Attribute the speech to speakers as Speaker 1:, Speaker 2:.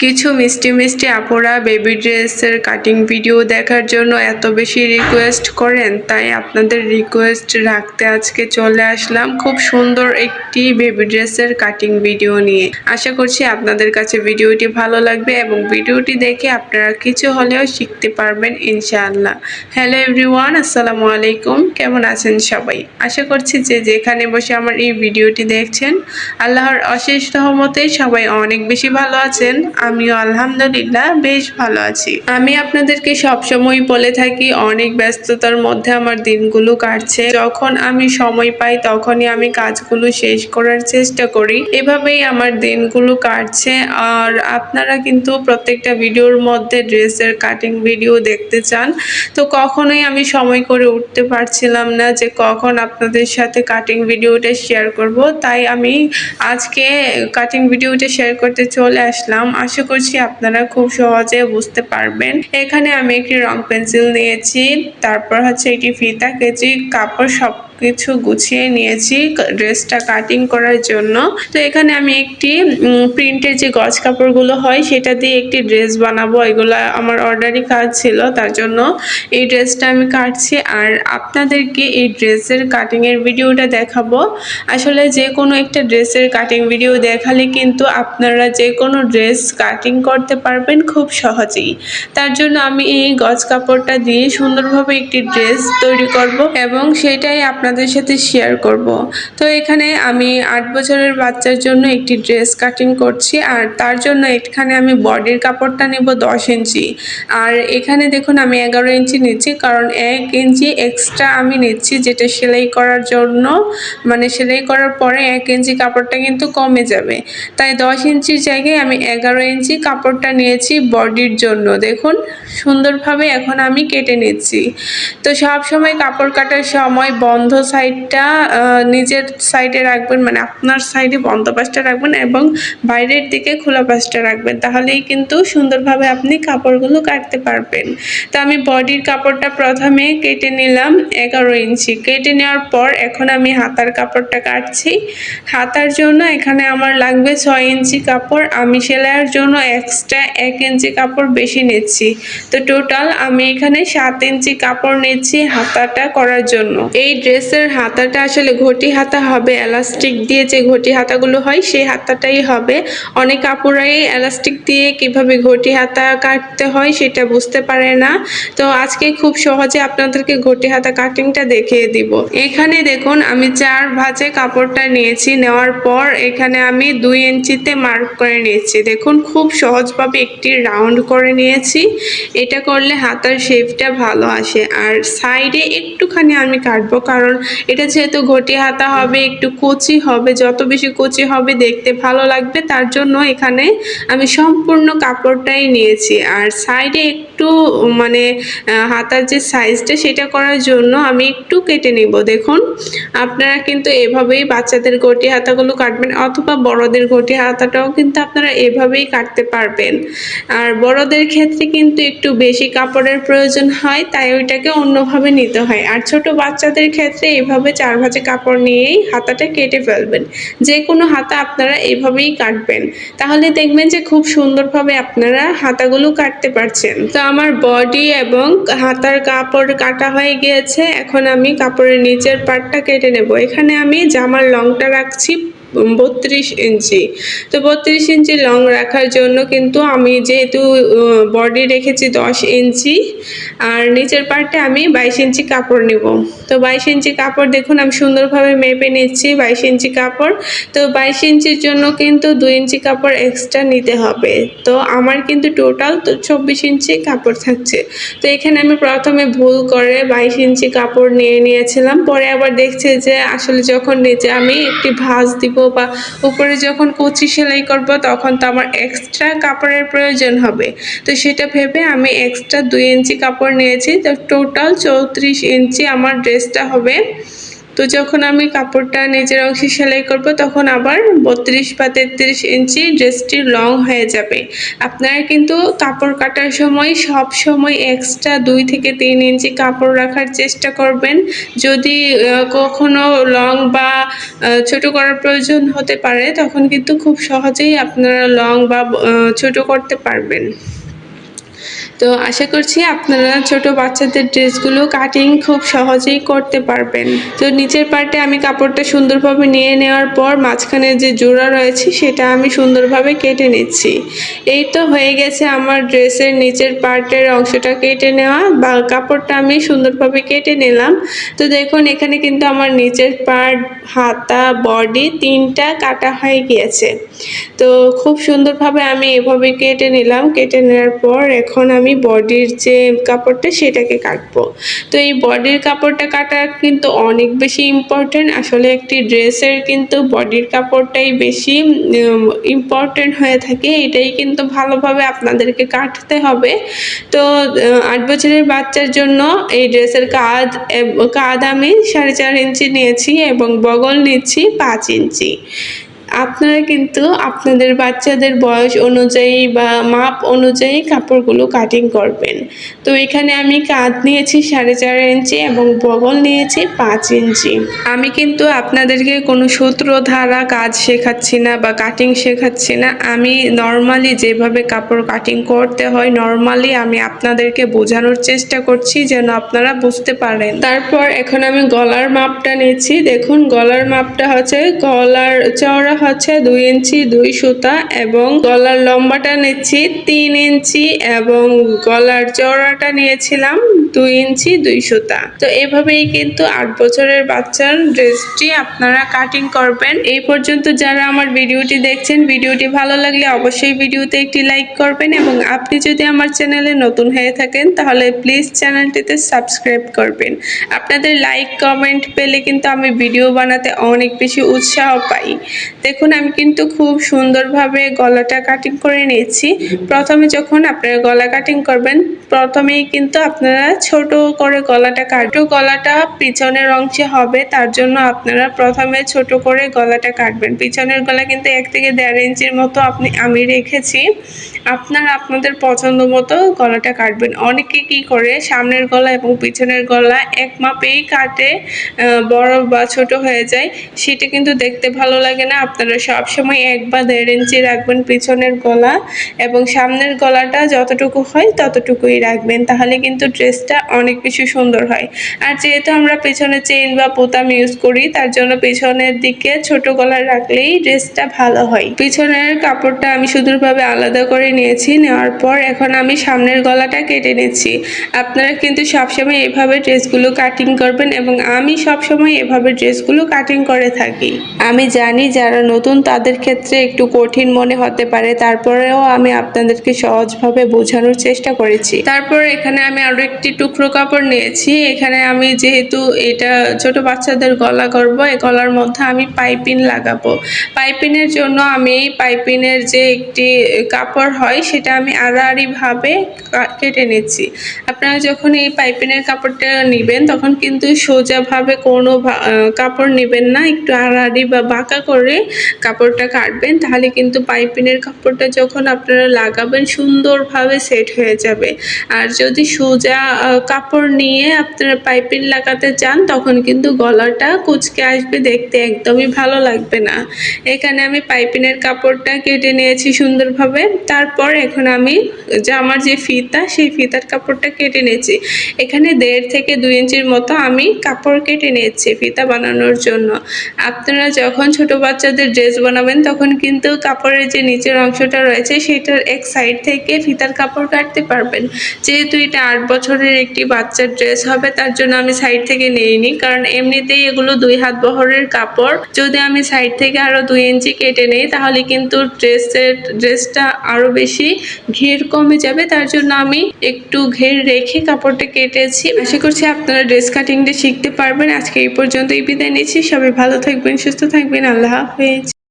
Speaker 1: কিছু মিষ্টি মিষ্টি আপুরা বেবি ড্রেসের কাটিং ভিডিও দেখার জন্য এত বেশি রিকোয়েস্ট করেন, তাই আপনাদের রিকোয়েস্ট রাখতে আজকে চলে আসলাম খুব সুন্দর একটি বেবি ড্রেসের কাটিং ভিডিও নিয়ে। আশা করছি আপনাদের কাছে ভিডিওটি ভালো লাগবে এবং ভিডিওটি দেখে আপনারা কিছু হলেও শিখতে পারবেন ইনশাআল্লাহ। হ্যালো এভরিওয়ান, আসসালামু আলাইকুম। কেমন আছেন সবাই? আশা করছি যে যেখানে বসে আমার এই ভিডিওটি দেখছেন আল্লাহর অশেষ রহমতে সবাই অনেক বেশি ভালো আছেন। আমিও আলহামদুলিল্লাহ বেশ ভালো আছি। আমি আপনাদেরকে সবসময় বলে থাকি অনেক ব্যস্ততার মধ্যে আমার দিনগুলো কাটছে। যখন আমি সময় পাই তখনই আমি কাজগুলো শেষ করার চেষ্টা করি। এভাবেই আমার দিনগুলো কাটছে। আর আপনারা কিন্তু প্রত্যেকটা ভিডিওর মধ্যে ড্রেসের কাটিং ভিডিও দেখতে চান, তো কখনোই আমি সময় করে উঠতে পারছিলাম না যে কখন আপনাদের সাথে কাটিং ভিডিওটা শেয়ার করব। তাই আমি আজকে কাটিং ভিডিওটা শেয়ার করতে চলে আসলাম। আশা করছি আপনারা খুব সহজে বুঝতে পারবেন। এখানে আমি একটি রং পেন্সিল নিয়েছি, তারপর হচ্ছে একটি ফিতা, কেচি, কাপড় সবকিছু গুছিয়ে নিয়েছি ড্রেসটা কাটিং করার জন্য। তো এখানে আমি একটি প্রিন্টের যে গজ কাপড়গুলো হয় সেটা দিয়ে একটি ড্রেস বানাবো। এগুলো আমার অর্ডারি কাজ ছিল, তার জন্য এই ড্রেসটা আমি কাটছি আর আপনাদেরকে এই ড্রেসের কাটিং এর ভিডিওটা দেখাবো। আসলে যে কোনো একটা ড্রেসের কাটিং ভিডিও দেখালে কিন্তু আপনারা যে কোনো ড্রেস কাটিং করতে পারবেন খুব সহজেই। তার জন্য আমি এই গজ কাপড়টা দিয়ে সুন্দরভাবে একটি ড্রেস তৈরি করব এবং সেটাই আপনাদের সাথে শেয়ার করব। তো এখানে আমি 8 বছরের বাচ্চার জন্য একটি ড্রেস কাটিং করছি আর তার জন্য এখানে আমি বডির কাপড়টা নেব 10 ইঞ্চি আর এখানে দেখুন আমি 11 ইঞ্চি নিচ্ছি, কারণ 1 ইঞ্চি এক্সট্রা আমি নিচ্ছি যেটা সেলাই করার জন্য, মানে সেলাই করার পরে 1 ইঞ্চি কাপড়টা কিন্তু কমে যাবে। তাই 10 ইঞ্চির জায়গায় আমি 11 ইঞ্চি কাপড়টা নিয়েছি বডির জন্য। দেখুন সুন্দরভাবে এখন আমি কেটে নিচ্ছি। তো সব সময় কাপড় কাটার সময় বন্ধ সাইডটা নিজের সাইডে রাখবেন, মানে আপনার সাইডে বন্ধ পাশটা রাখবেন এবং বাইরের দিকে খোলা পাশটা রাখবেন, তাহলেই কিন্তু সুন্দরভাবে আপনি কাপড়গুলো কাটতে পারবেন। তো আমি বডির কাপড়টা প্রথমে কেটে নিলাম 11 ইঞ্চি। কেটে নেওয়ার পর এখন আমি হাতার কাপড়টা কাটছি। হাতার জন্য এখানে আমার লাগবে 6 ইঞ্চি কাপড়। আমি সেলাইয়ের জন্য এক্সট্রা 1 ইঞ্চি কাপড় বেশি নিচ্ছি। তো টোটাল আমি এখানে 7 ইঞ্চি কাপড় নিচ্ছি হাতাটা করার জন্য। এই ড্রেসের হাতাটা আসলে ঘটি হাতা হবে, এলাস্টিক দিয়ে যে ঘটি হাতাগুলো হয় সেই হাতাটাই হবে। অনেক কাপড়াই এলাস্টিক দিয়ে কিভাবে ঘটি হাতা কাটতে হয় সেটা বুঝতে পারে না। তো আজকে খুব সহজে আপনাদেরকে ঘটি হাতা কাটিংটা দেখিয়ে দিব। এখানে দেখুন আমি 4 ভাঁজে কাপড়টা নিয়েছি, নেওয়ার পর এখানে আমি 2 ইঞ্চিতে মার্ক করে নিয়েছি। দেখুন খুব সহজভাবে একটি রাউন্ড করে নিয়েছি। এটা করলে হাতার শেপটা ভালো আসে। আর সাইডে একটুখানি আমি কাটবো, কারণ এটা যেহেতু ঘটি হাতা হবে একটু কুচি হবে, যত বেশি কুচি হবে দেখতে ভালো লাগবে, তার জন্য এখানে আমি সম্পূর্ণ কাপড়টাই নিয়েছি। আর সাইডে একটু মানে হাতার যে সাইজটা সেটা করার জন্য আমি একটু কেটে নিব। দেখুন আপনারা কিন্তু এভাবেই বাচ্চাদের ঘটি হাতাগুলো কাটবেন, অথবা বড়দের ঘটি হাতাটাও কিন্তু আপনারা এভাবেই কাটতে পারবেন। আর বড়দের ক্ষেত্রে কিন্তু একটু বেশি কাপড়ের প্রয়োজন হয়, তাই ওইটাকে অন্যভাবে নিতে হয়। আর ছোট বাচ্চাদের ক্ষেত্রে এভাবে 4 ভাঁজে কাপড় নিয়েই হাতাটা কেটে ফেলবেন। যে কোনো হাতা আপনারা এভাবেই কাটবেন, তাহলে দেখবেন যে খুব সুন্দরভাবে আপনারা হাতাগুলো কাটতে পারছেন। তো আমার বডি এবং হাতার কাপড় কাটা হয়ে গিয়েছে। এখন আমি কাপড়ের নিচের পার্টটা কেটে নেব। এখানে আমি জামার লংটা রাখছি 32 ইঞ্চি। তো 32 ইঞ্চি লং রাখার জন্য কিন্তু আমি যেহেতু বডি রেখেছি 10 ইঞ্চি আর নিচের পার্টে আমি 22 ইঞ্চি কাপড় নেব। তো 22 ইঞ্চি কাপড় দেখুন আমি সুন্দরভাবে মেপে নিচ্ছি 22 ইঞ্চি কাপড়। তো 22 ইঞ্চির জন্য কিন্তু 2 ইঞ্চি কাপড় এক্সট্রা নিতে হবে। তো আমার কিন্তু টোটাল 24 ইঞ্চি কাপড় থাকছে। তো এখানে আমি প্রথমে ভুল করে 22 ইঞ্চি কাপড় নিয়েছিলাম, পরে আবার দেখছি যে আসলে যখন নিচে আমি একটি ভাঁজ দিব বা উপরে যখন কুচি সেলাই করব তখন তো আমার এক্সট্রা কাপড়ের প্রয়োজন হবে। তো সেটা ভেবে আমি এক্সট্রা 2 ইঞ্চি কাপড় নিয়েছি। তো টোটাল 34 ইঞ্চি আমার ড্রেসটা হবে। তো যখন আমি কাপড়টা নিচের অংশে সেলাই করব তখন আবার 32 বা 33 ইঞ্চি ড্রেসটি লং হয়ে যাবে। আপনারা কিন্তু কাপড় কাটার সময় সব সময় এক্সট্রা 2 থেকে 3 ইঞ্চি কাপড় রাখার চেষ্টা করবেন। যদি কখনো লং বা ছোট করার প্রয়োজন হতে পারে তখন কিন্তু খুব সহজেই আপনারা লং বা ছোট করতে পারবেন। তো আশা করছি আপনারা ছোট বাচ্চাদের ড্রেসগুলো কাটিং খুব সহজেই করতে পারবেন। তো নিচের পার্টে আমি কাপড়টা সুন্দরভাবে নিয়ে নেওয়ার পর মাঝখানে যে জোড়া রয়েছে সেটা আমি সুন্দরভাবে কেটে নিচ্ছি। এই তো হয়ে গেছে আমার ড্রেসের নিচের পার্টের অংশটা কেটে নেওয়া, বা কাপড়টা আমি সুন্দরভাবে কেটে নিলাম। তো দেখুন এখানে কিন্তু আমার নিচের পার্ট, হাতা, বডি 3টা কাটা হয়ে গিয়েছে। তো খুব সুন্দরভাবে আমি এভাবে কেটে নিলাম। কেটে নেওয়ার পর এখন আমি বডির যে কাপড়টা সেটাকে কাটবো। তো এই বডির কাপড়টা কাটা কিন্তু অনেক বেশি ইম্পর্টেন্ট। আসলে একটি ড্রেসের কিন্তু বডির কাপড়টাই বেশি ইম্পর্টেন্ট হয়ে থাকে। এটাই কিন্তু ভালোভাবে আপনাদেরকে কাটতে হবে। তো 8 বছরের বাচ্চার জন্য এই ড্রেসের কাঁধ আমি 4.5 ইঞ্চি নিয়েছি এবং বগল নিচ্ছি 5 ইঞ্চি। আপনারা কিন্তু আপনাদের বাচ্চাদের বয়স অনুযায়ী বা মাপ অনুযায়ী কাপড়গুলো কাটিং করবেন। তো এখানে আমি কাঁধ নিয়েছি 4.5 ইঞ্চি এবং বগল নিয়েছি 5 ইঞ্চি। আমি কিন্তু আপনাদেরকে কোনো সূত্র ধারা কাজ শেখাচ্ছি না বা কাটিং শেখাচ্ছি না। আমি নর্মালি যেভাবে কাপড় কাটিং করতে হয় নর্মালি আমি আপনাদেরকে বোঝানোর চেষ্টা করছি যেন আপনারা বুঝতে পারেন। তারপর এখন আমি গলার মাপটা নিচ্ছি। দেখুন গলার মাপটা হচ্ছে, গলার চওড়া হচ্ছে 2 ইঞ্চি 2 সুতা এবং গলার লম্বাটা নিচ্ছি 3 ইঞ্চি এবং গলার চওড়াটা নিয়েছিলাম 2 ইঞ্চি 2 সুতা। তো এভাবেই কিন্তু 8 বছরের বাচ্চার ড্রেসটি আপনারা কাটিং করবেন। এই পর্যন্ত যারা আমার ভিডিওটি দেখছেন, ভিডিওটি ভালো লাগলে অবশ্যই ভিডিওতে একটি লাইক করবেন এবং আপনি যদি আমার চ্যানেলে নতুন হয়ে থাকেন তাহলে প্লিজ চ্যানেলটিতে সাবস্ক্রাইব করবেন। আপনাদের লাইক কমেন্ট পেলে কিন্তু আমি ভিডিও বানাতে অনেক বেশি উৎসাহ পাই। দেখুন আমি কিন্তু খুব সুন্দরভাবে গলাটা কাটিং করে নিয়েছি। প্রথমে যখন আপনারা গলা কাটিং করবেন প্রথমেই কিন্তু আপনারা ছোট করে গলাটা গলাটা পিছনের অংশে হবে, তার জন্য আপনারা প্রথমে ছোট করে গলাটা কাটবেন। পিছনের গলা কিন্তু 1 থেকে 1.5 ইঞ্চির মতো আমি রেখেছি। আপনারা আপনাদের পছন্দ মতো গলাটা কাটবেন। অনেকে কি করে সামনের গলা এবং পিছনের গলা এক মাপেই কাটে, বড় বা ছোট হয়ে যায়, সেটা কিন্তু দেখতে ভালো লাগে না। আপনারা সবসময় 1 বা 1.5 ইঞ্চি রাখবেন পিছনের গলা এবং সামনের গলাটা যতটুকু হয় ততটুকুই রাখবেন, তাহলে কিন্তু ড্রেসটা অনেক বেশি সুন্দর হয়। আর যেহেতু আমরা পেছনে চেইন বা বোতাম ইউজ করি তার জন্য পেছনের দিকে ছোট গলা রাখলেই ড্রেসটা ভালো হয়। পিছনের কাপড়টা আমি সুন্দরভাবে আলাদা করে নিয়েছি। নেওয়ার পর এখন আমি সামনের গলাটা কেটে নিচ্ছি। আপনারা কিন্তু সবসময় এভাবে ড্রেসগুলো কাটিং করবেন এবং আমি সবসময় এভাবে ড্রেসগুলো কাটিং করে থাকি। আমি জানি যারা নতুন তাদের ক্ষেত্রে একটু কঠিন মনে হতে পারে, তারপরেও আমি আপনাদেরকে সহজভাবে বোঝানোর চেষ্টা করেছি। তারপর এখানে আমি আরো একটি টুকরো কাপড় নিয়েছি। এখানে আমি যেহেতু এটা ছোট বাচ্চাদের গলা করব, এই গলার মধ্যে আমি পাইপিং লাগাবো। পাইপিংয়ের জন্য আমি পাইপিংয়ের যে একটি কাপড় হয় সেটা আমি আড়াআড়ি ভাবে কেটে নিচ্ছি। আপনারা যখন এই পাইপিংয়ের কাপড়টা নেবেন তখন কিন্তু সোজাভাবে কোনো কাপড় নেবেন না, একটু আড়াআড়ি বা বাঁকা করে কাপড়টা কাটবেন, তাহলে কিন্তু পাইপিংয়ের কাপড়টা যখন আপনারা লাগাবেন সুন্দরভাবে সেট হয়ে যাবে। আর যদি সোজা কাপড় নিয়ে আপনারা পাইপিং লাগাতে চান তখন কিন্তু গলাটা কুঁচকে আসবে, দেখতে একদমই ভালো লাগবে না। এখানে আমি পাইপিংয়ের কাপড়টা কেটে নিয়েছি সুন্দরভাবে। তারপর এখন আমি জামার যে ফিতা সেই ফিতার কাপড়টা কেটে নিয়েছি। এখানে 1.5 থেকে 2 ইঞ্চির মতো আমি কাপড় কেটে নিয়েছি ফিতা বানানোর জন্য। আপনারা যখন ছোট বাচ্চাদের ড্রেস বানাবেন তখন কিন্তু কাপড়ের যে নিচের অংশটা রয়েছে সেটার এক সাইড থেকে ফিতার কাপড় কাটতে পারবেন। যেহেতু এটা 8 বছরের একটি বাচ্চার ড্রেস হবে তার জন্য আমি সাইড থেকে নেইনি, কারণ এমনিতেই এগুলো 2 হাত বহরের কাপড়। যদি আমি সাইড থেকে আরো 2 ইঞ্চি কেটে নেই তাহলে কিন্তু ড্রেসটা আরো বেশি ঘের কমে যাবে, তার জন্য আমি একটু ঘের রেখে কাপড়টা কেটেছি। আশা করছি আপনারা ড্রেস কাটিংটা শিখতে পারবেন। আজকে এই পর্যন্তই বিদায় নিচ্ছি। সবাই ভালো থাকবেন, সুস্থ থাকবেন। আল্লাহ হাফেজ।